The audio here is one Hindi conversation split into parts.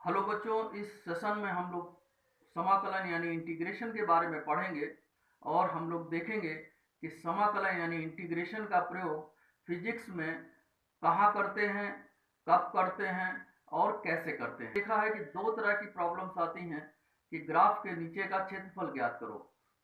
हेलो बच्चों, इस सेशन में हम लोग समाकलन यानी इंटीग्रेशन के बारे में पढ़ेंगे और हम लोग देखेंगे कि समाकलन यानी इंटीग्रेशन का प्रयोग फिजिक्स में कहाँ करते हैं, कब करते हैं और कैसे करते हैं। देखा है कि दो तरह की प्रॉब्लम्स आती हैं कि ग्राफ के नीचे का क्षेत्रफल ज्ञात करो।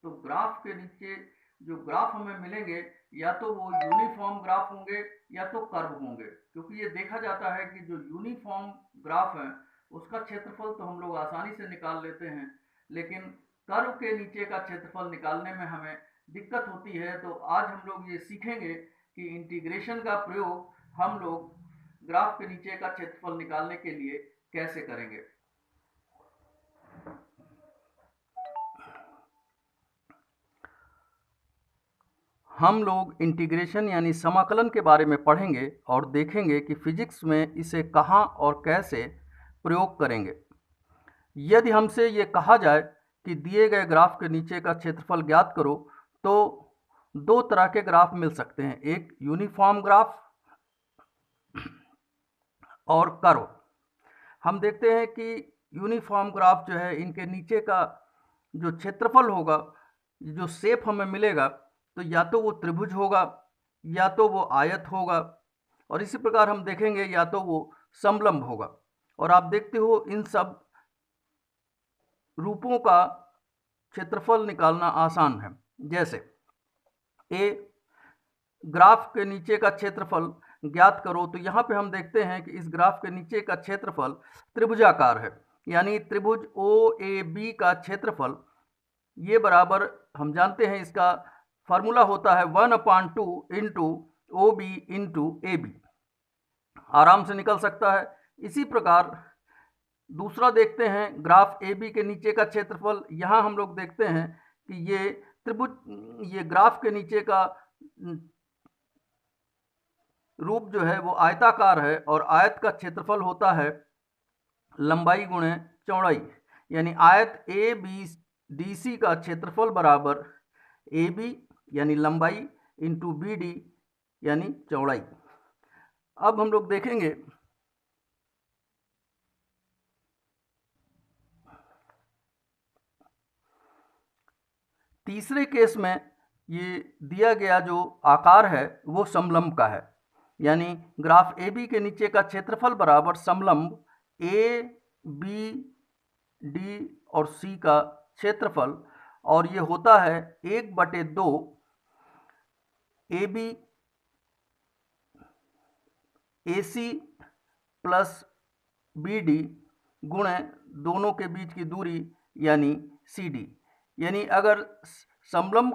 तो ग्राफ के नीचे जो ग्राफ हमें मिलेंगे या तो वो यूनिफॉर्म ग्राफ होंगे या तो कर्व होंगे, क्योंकि ये देखा जाता है कि जो यूनिफॉर्म ग्राफ है उसका क्षेत्रफल तो हम लोग आसानी से निकाल लेते हैं, लेकिन कर्व के नीचे का क्षेत्रफल निकालने में हमें दिक्कत होती है। तो आज हम लोग ये सीखेंगे कि इंटीग्रेशन का प्रयोग हम लोग ग्राफ के नीचे का क्षेत्रफल निकालने के लिए कैसे करेंगे। हम लोग इंटीग्रेशन यानी समाकलन के बारे में पढ़ेंगे और देखेंगे कि फिजिक्स में इसे कहाँ और कैसे प्रयोग करेंगे। यदि हमसे ये कहा जाए कि दिए गए ग्राफ के नीचे का क्षेत्रफल ज्ञात करो, तो दो तरह के ग्राफ मिल सकते हैं, एक यूनिफॉर्म ग्राफ और कर्व। हम देखते हैं कि यूनिफॉर्म ग्राफ जो है, इनके नीचे का जो क्षेत्रफल होगा, जो शेप हमें मिलेगा, तो या तो वो त्रिभुज होगा या तो वो आयत होगा, और इसी प्रकार हम देखेंगे या तो वो समलंब होगा। और आप देखते हो इन सब रूपों का क्षेत्रफल निकालना आसान है। जैसे ए ग्राफ के नीचे का क्षेत्रफल ज्ञात करो, तो यहाँ पे हम देखते हैं कि इस ग्राफ के नीचे का क्षेत्रफल त्रिभुजाकार है, यानी त्रिभुज ओ ए बी का क्षेत्रफल ये बराबर, हम जानते हैं इसका फार्मूला होता है 1/2 into O B into A B, आराम से निकल सकता है। इसी प्रकार दूसरा देखते हैं, ग्राफ ए बी के नीचे का क्षेत्रफल। यहाँ हम लोग देखते हैं कि ये त्रिभुज, ये ग्राफ के नीचे का रूप जो है वो आयताकार है, और आयत का क्षेत्रफल होता है लंबाई गुणे चौड़ाई, यानी आयत ए बी डी सी का क्षेत्रफल बराबर ए बी यानी लंबाई इंटू बी डी यानी चौड़ाई। अब हम लोग देखेंगे तीसरे केस में, ये दिया गया जो आकार है वो समलंब का है, यानी ग्राफ ए बी के नीचे का क्षेत्रफल बराबर समलंब ए बी डी और सी का क्षेत्रफल, और ये होता है 1/2 A B A C plus B D गुणे दोनों के बीच की दूरी यानी सी डी। यानी अगर समलंब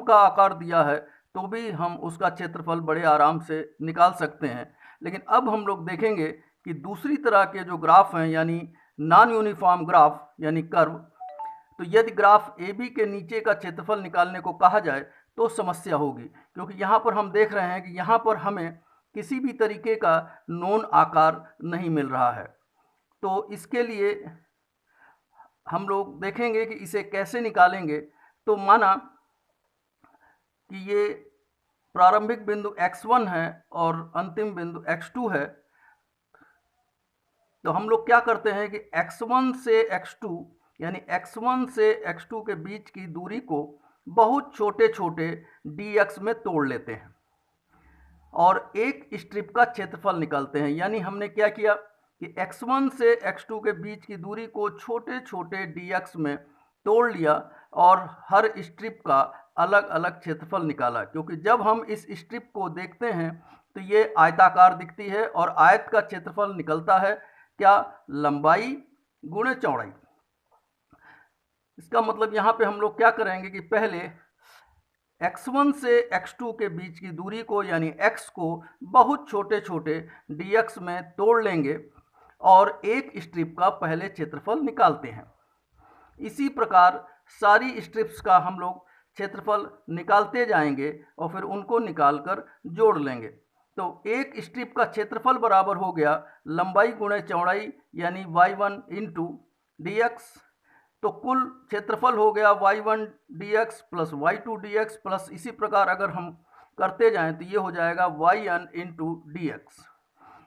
का आकार दिया है तो भी हम उसका क्षेत्रफल बड़े आराम से निकाल सकते हैं। लेकिन अब हम लोग देखेंगे कि दूसरी तरह के जो ग्राफ हैं, यानी नॉन यूनिफॉर्म ग्राफ यानी कर्व, तो यदि ग्राफ ए बी के नीचे का क्षेत्रफल निकालने को कहा जाए तो समस्या होगी, क्योंकि यहाँ पर हम देख रहे हैं कि यहाँ पर हमें किसी भी तरीके का नॉन आकार नहीं मिल रहा है। तो इसके लिए हम लोग देखेंगे कि इसे कैसे निकालेंगे। तो माना कि ये प्रारंभिक बिंदु x1 है और अंतिम बिंदु x2 है, तो हम लोग क्या करते हैं कि x1 से x2 यानी x1 से x2 के बीच की दूरी को बहुत छोटे छोटे dx में तोड़ लेते हैं और एक स्ट्रिप का क्षेत्रफल निकालते हैं। यानी हमने क्या किया कि x1 से x2 के बीच की दूरी को छोटे छोटे dx में तोड़ लिया और हर स्ट्रिप का अलग अलग क्षेत्रफल निकाला, क्योंकि जब हम इस स्ट्रिप को देखते हैं तो ये आयताकार दिखती है और आयत का क्षेत्रफल निकलता है क्या, लंबाई गुणे चौड़ाई। इसका मतलब यहाँ पे हम लोग क्या करेंगे कि पहले x1 से x2 के बीच की दूरी को यानी x को बहुत छोटे छोटे dx में तोड़ लेंगे और एक स्ट्रिप का पहले क्षेत्रफल निकालते हैं। इसी प्रकार सारी स्ट्रिप्स का हम लोग क्षेत्रफल निकालते जाएंगे और फिर उनको निकालकर जोड़ लेंगे। तो एक स्ट्रिप का क्षेत्रफल बराबर हो गया लंबाई गुणे चौड़ाई यानी y1 इंटू dx। तो कुल क्षेत्रफल हो गया y1 dx plus y2 dx plus, इसी प्रकार अगर हम करते जाएं तो ये हो जाएगा yn इंटू dx।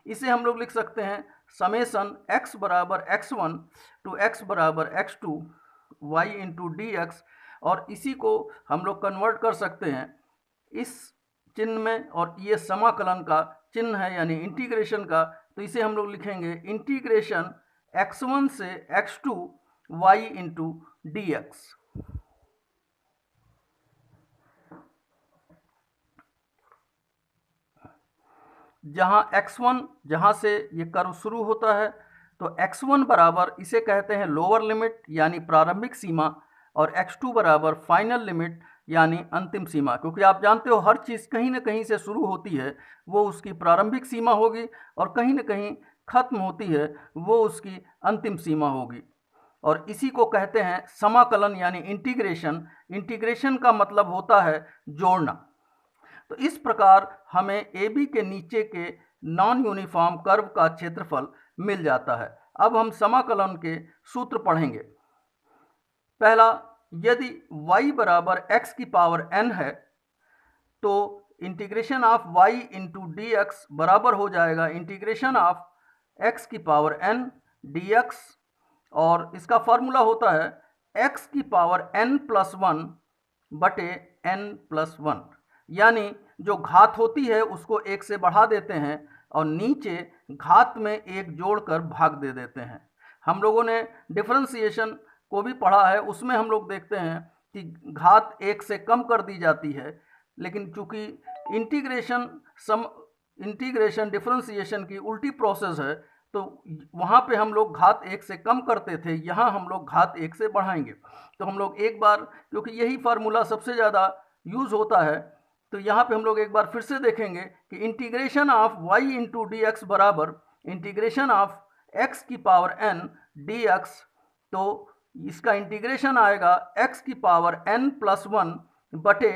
इसे हम लोग लिख सकते हैं समेसन x बराबर x1 टू x बराबर x2 y into d x, और इसी को हम लोग कन्वर्ट कर सकते हैं इस चिन्ह में, और ये समाकलन का चिन्ह है यानी इंटीग्रेशन का, तो इसे हम लोग लिखेंगे इंटीग्रेशन x1 से x2 y into d x. जहाँ x1 जहाँ से ये कर्व शुरू होता है, तो x1 बराबर इसे कहते हैं लोअर लिमिट यानी प्रारंभिक सीमा, और x2 बराबर फाइनल लिमिट यानी अंतिम सीमा। क्योंकि आप जानते हो हर चीज़ कहीं ना कहीं से शुरू होती है, वो उसकी प्रारंभिक सीमा होगी, और कहीं ना कहीं खत्म होती है, वो उसकी अंतिम सीमा होगी। और इसी को कहते हैं समाकलन यानी इंटीग्रेशन। इंटीग्रेशन का मतलब होता है जोड़ना। तो इस प्रकार हमें ए बी के नीचे के नॉन यूनिफॉर्म कर्व का क्षेत्रफल मिल जाता है। अब हम समाकलन के सूत्र पढ़ेंगे। पहला, यदि y बराबर x की पावर n है तो integration of y into d x बराबर हो जाएगा इंटीग्रेशन ऑफ x की पावर n dx, और इसका फॉर्मूला होता है x की पावर n प्लस 1 बटे n प्लस 1, यानी जो घात होती है उसको एक से बढ़ा देते हैं और नीचे घात में एक जोड़कर भाग दे देते हैं। हम लोगों ने डिफरेंशिएशन को भी पढ़ा है, उसमें हम लोग देखते हैं कि घात एक से कम कर दी जाती है, लेकिन चूंकि इंटीग्रेशन डिफरेंशिएशन की उल्टी प्रोसेस है, तो वहाँ पे हम लोग घात एक से कम करते थे, यहाँ हम लोग घात एक से बढ़ाएंगे। तो हम लोग एक बार, क्योंकि यही फार्मूला सबसे ज़्यादा यूज़ होता है, तो यहाँ पे हम लोग एक बार फिर से देखेंगे कि integration of y into d x बराबर इंटीग्रेशन ऑफ x की पावर n डी एक्स। तो इसका इंटीग्रेशन आएगा x की पावर n प्लस 1 बटे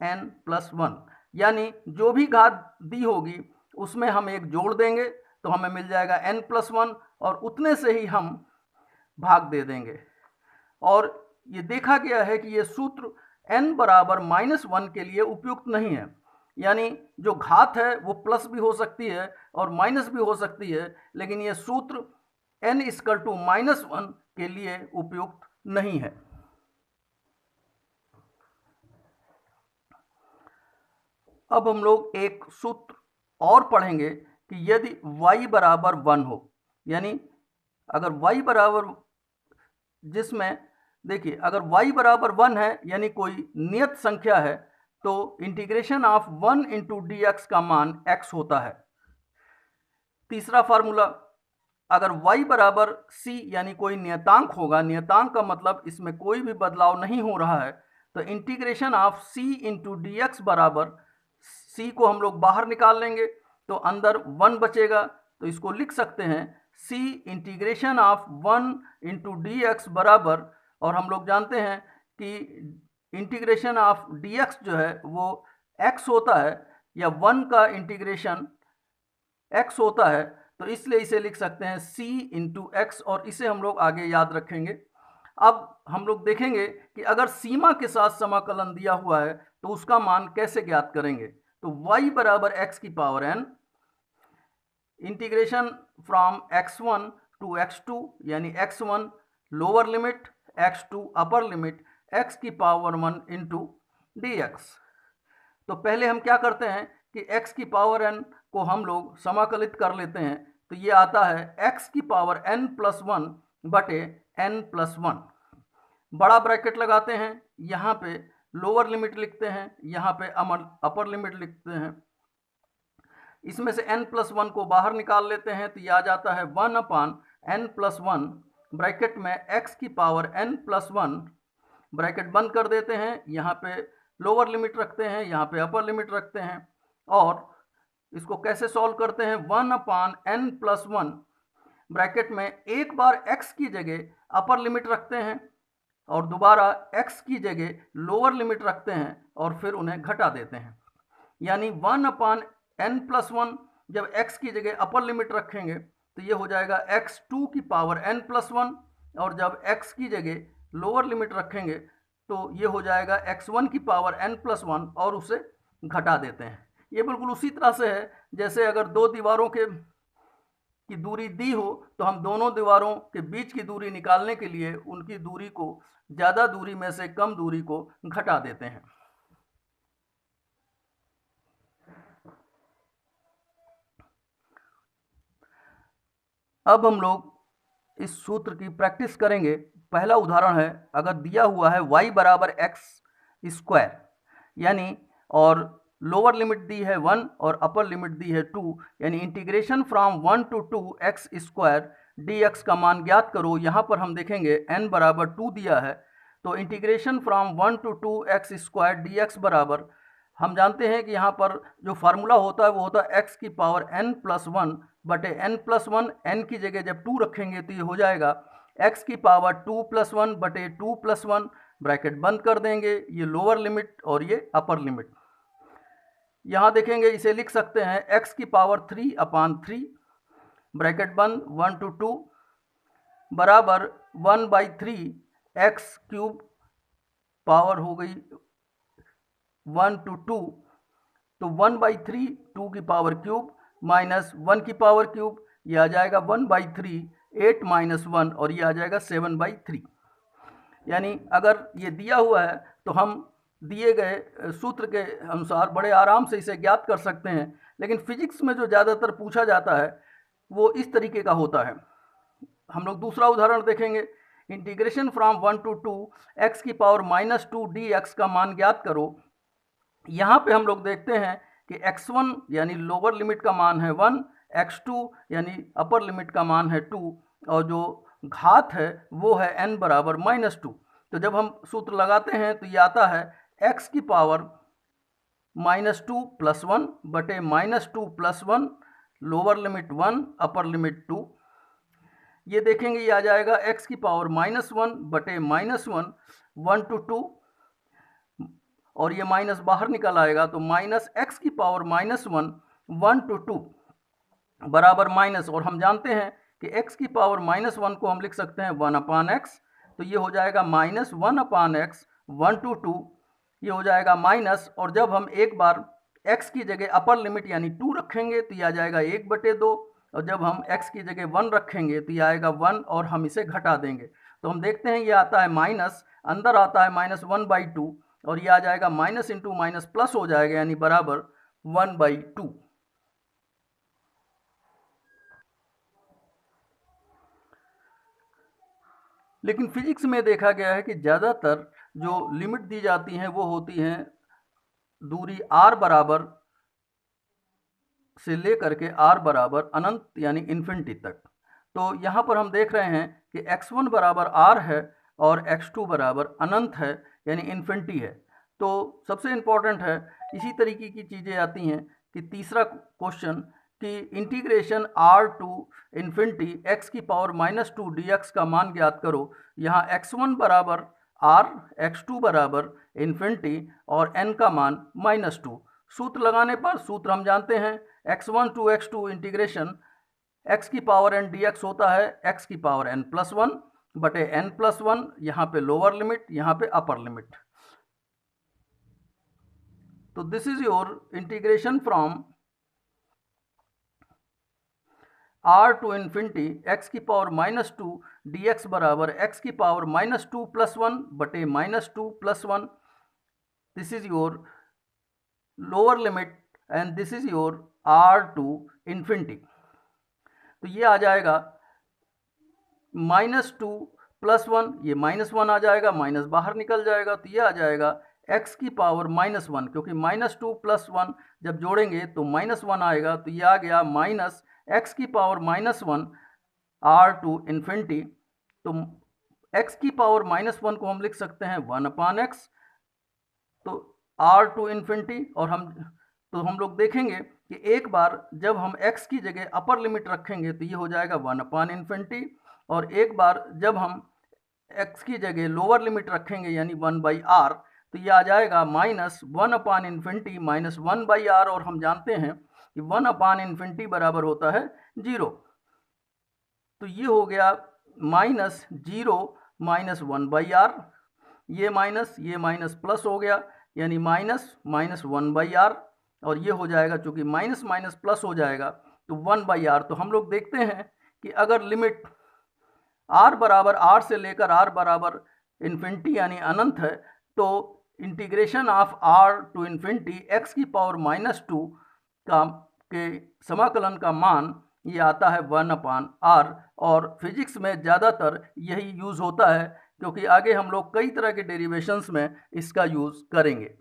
n प्लस 1, यानी जो भी घात दी होगी उसमें हम एक जोड़ देंगे तो हमें मिल जाएगा n प्लस 1, और उतने से ही हम भाग दे देंगे। और ये देखा गया है कि ये सूत्र n बराबर -1 के लिए उपयुक्त नहीं है, यानी जो घात है वो प्लस भी हो सकती है और माइनस भी हो सकती है, लेकिन ये सूत्र n इक्वल टू -1 के लिए उपयुक्त नहीं है। अब हम लोग एक सूत्र और पढ़ेंगे कि यदि y बराबर 1 हो, यानी अगर y बराबर, जिसमें देखिए अगर y बराबर 1 है यानी कोई नियत संख्या है, तो integration of 1 into d x का मान x होता है। तीसरा फार्मूला, अगर y बराबर c यानी कोई नियतांक होगा, नियतांक का मतलब इसमें कोई भी बदलाव नहीं हो रहा है, तो integration of c into d x बराबर, c को हम लोग बाहर निकाल लेंगे तो अंदर 1 बचेगा, तो इसको लिख सकते हैं c integration of 1 into d x बराबर, और हम लोग जानते हैं कि इंटीग्रेशन ऑफ डी एक्स जो है वो x होता है, या 1 का इंटीग्रेशन x होता है, तो इसलिए इसे लिख सकते हैं c इंटू एक्स, और इसे हम लोग आगे याद रखेंगे। अब हम लोग देखेंगे कि अगर सीमा के साथ समाकलन दिया हुआ है तो उसका मान कैसे ज्ञात करेंगे। तो y बराबर x की power n integration from x1 to x2 यानी x1 lower limit x2 upper limit x की पावर 1 इंटू डी एक्स। तो पहले हम क्या करते हैं कि x की पावर n को हम लोग समाकलित कर लेते हैं, तो ये आता है x की पावर n प्लस 1 बटे n प्लस 1। बड़ा ब्रैकेट लगाते हैं, यहाँ पे लोअर लिमिट लिखते हैं, यहाँ पे अपर लिमिट लिखते हैं, इसमें से n प्लस 1 को बाहर निकाल लेते हैं, तो ये आ जाता है 1 अपान n प्लस 1 ब्रैकेट में x की पावर n प्लस 1, ब्रैकेट बंद कर देते हैं, यहाँ पे लोअर लिमिट रखते हैं, यहाँ पे अपर लिमिट रखते हैं, और इसको कैसे सॉल्व करते हैं, 1 अपान n प्लस 1 ब्रैकेट में एक बार x की जगह अपर लिमिट रखते हैं और दोबारा x की जगह लोअर लिमिट रखते हैं और फिर उन्हें घटा देते हैं, यानी 1 अपान n प्लस 1 जब x की जगह अपर लिमिट रखेंगे तो ये हो जाएगा x2 की पावर n प्लस 1, और जब x की जगह लोअर लिमिट रखेंगे तो ये हो जाएगा x1 की पावर n प्लस 1 और उसे घटा देते हैं। ये बिल्कुल उसी तरह से है जैसे अगर दो दीवारों की की दूरी दी हो तो हम दोनों दीवारों के बीच की दूरी निकालने के लिए उनकी दूरी को ज़्यादा दूरी में से कम दूरी को घटा देते हैं। अब हम लोग इस सूत्र की प्रैक्टिस करेंगे। पहला उदाहरण है, अगर दिया हुआ है y बराबर एक्स स्क्वायर यानी, और लोअर लिमिट दी है 1 और अपर लिमिट दी है 2, यानी integration from 1 to 2 x square dx का मान ज्ञात करो। यहाँ पर हम देखेंगे n बराबर 2 दिया है, तो integration from 1 to 2 x square dx बराबर, हम जानते हैं कि यहाँ पर जो फार्मूला होता है वो होता है x की पावर n प्लस 1 बटे n प्लस 1, n की जगह जब 2 रखेंगे तो ये हो जाएगा x की पावर 2 प्लस 1 बटे 2 प्लस 1, ब्रैकेट बंद कर देंगे, ये लोअर लिमिट और ये अपर लिमिट। यहाँ देखेंगे इसे लिख सकते हैं x की पावर 3/3 ब्रैकेट बंद 1 to 2 बराबर 1/3 एक्स क्यूब पावर हो गई 1 to 2, तो 1/3 2 की पावर क्यूब माइनस 1 की पावर क्यूब, ये आ जाएगा 1/3 8 माइनस 1 और ये आ जाएगा 7/3। यानी अगर ये दिया हुआ है तो हम दिए गए सूत्र के अनुसार बड़े आराम से इसे ज्ञात कर सकते हैं, लेकिन फिजिक्स में जो ज़्यादातर पूछा जाता है वो इस तरीके का होता है। हम लोग दूसरा उदाहरण देखेंगे, इंटीग्रेशन फ्रॉम 1 to 2 एक्स की पावर माइनस 2 dx का मान ज्ञात करो। यहाँ पे हम लोग देखते हैं कि x1 यानी लोअर लिमिट का मान है 1, x2 यानी अपर लिमिट का मान है 2, और जो घात है वो है n बराबर -2। तो जब हम सूत्र लगाते हैं तो ये आता है x की पावर -2 प्लस 1 बटे -2 plus 1, lower limit 1 upper limit 2। ये देखेंगे ये आ जाएगा x की पावर -1 बटे -1 1 to 2, और ये माइनस बाहर निकल आएगा तो माइनस एक्स की पावर -1 1 to 2 बराबर माइनस, और हम जानते हैं कि x की पावर -1 को हम लिख सकते हैं 1/x, तो ये हो जाएगा -1/x 1 to 2, ये हो जाएगा माइनस, और जब हम एक बार x की जगह अपर लिमिट यानी 2 रखेंगे तो ये आ जाएगा 1/2, और जब हम x की जगह 1 रखेंगे तो ये आएगा 1 और हम इसे घटा देंगे तो हम देखते हैं ये आता है माइनस, अंदर आता है -1/2 और ये आ जाएगा माइनस इंटू माइनस प्लस हो जाएगा यानी बराबर 1/2। लेकिन फिजिक्स में देखा गया है कि ज़्यादातर जो लिमिट दी जाती हैं वो होती हैं दूरी r बराबर से लेकर के r बराबर अनंत यानी इन्फिनिटी तक। तो यहाँ पर हम देख रहे हैं कि x1 बराबर r है और x2 बराबर अनंत है यानी इन्फिनिटी है। तो सबसे इम्पॉर्टेंट है, इसी तरीके की चीज़ें आती हैं कि तीसरा क्वेश्चन कि integration r to infinity x की पावर -2 dx का मान ज्ञात करो। यहाँ x1 बराबर r, x2 बराबर इन्फिनिटी और n का मान -2। सूत्र लगाने पर सूत्र हम जानते हैं x1 to x2 integration x की पावर n dx होता है x की पावर n प्लस 1 बटे n प्लस 1, यहाँ पे लोअर लिमिट यहाँ पे अपर लिमिट। तो this is your integration from r to infinity x की पावर -2 dx बराबर x की पावर -2 प्लस 1 बटे -2 plus 1। This is your lower limit and this is your r to infinity. तो ये आ जाएगा -2 प्लस 1, ये -1 आ जाएगा, माइनस बाहर निकल जाएगा तो ये आ जाएगा x की पावर -1, क्योंकि -2 प्लस 1 जब जोड़ेंगे तो -1 आएगा, तो ये आ गया माइनस x की पावर -1 r टू इन्फिनिटी। तो x की पावर -1 को हम लिख सकते हैं 1/x, तो r टू इन्फिनिटी, और हम लोग देखेंगे कि एक बार जब हम x की जगह अपर लिमिट रखेंगे तो ये हो जाएगा 1/इन्फिनिटी, और एक बार जब हम x की जगह लोअर लिमिट रखेंगे यानी 1/r तो ये आ जाएगा -1/इन्फिनिटी माइनस 1/r, और हम जानते हैं कि 1/इन्फिनिटी बराबर होता है 0। तो ये हो गया -0 माइनस 1/r, ये माइनस प्लस हो गया यानी माइनस 1/r, और ये हो जाएगा, चूँकि माइनस माइनस प्लस हो जाएगा तो 1/r। तो हम लोग देखते हैं कि अगर लिमिट r बराबर r से लेकर r बराबर इन्फिनिटी यानी अनंत है, तो integration of r to infinity x⁻² का के समाकलन का मान ये आता है 1/r। और फिजिक्स में ज़्यादातर यही यूज़ होता है, क्योंकि आगे हम लोग कई तरह के डेरिवेशंस में इसका यूज़ करेंगे।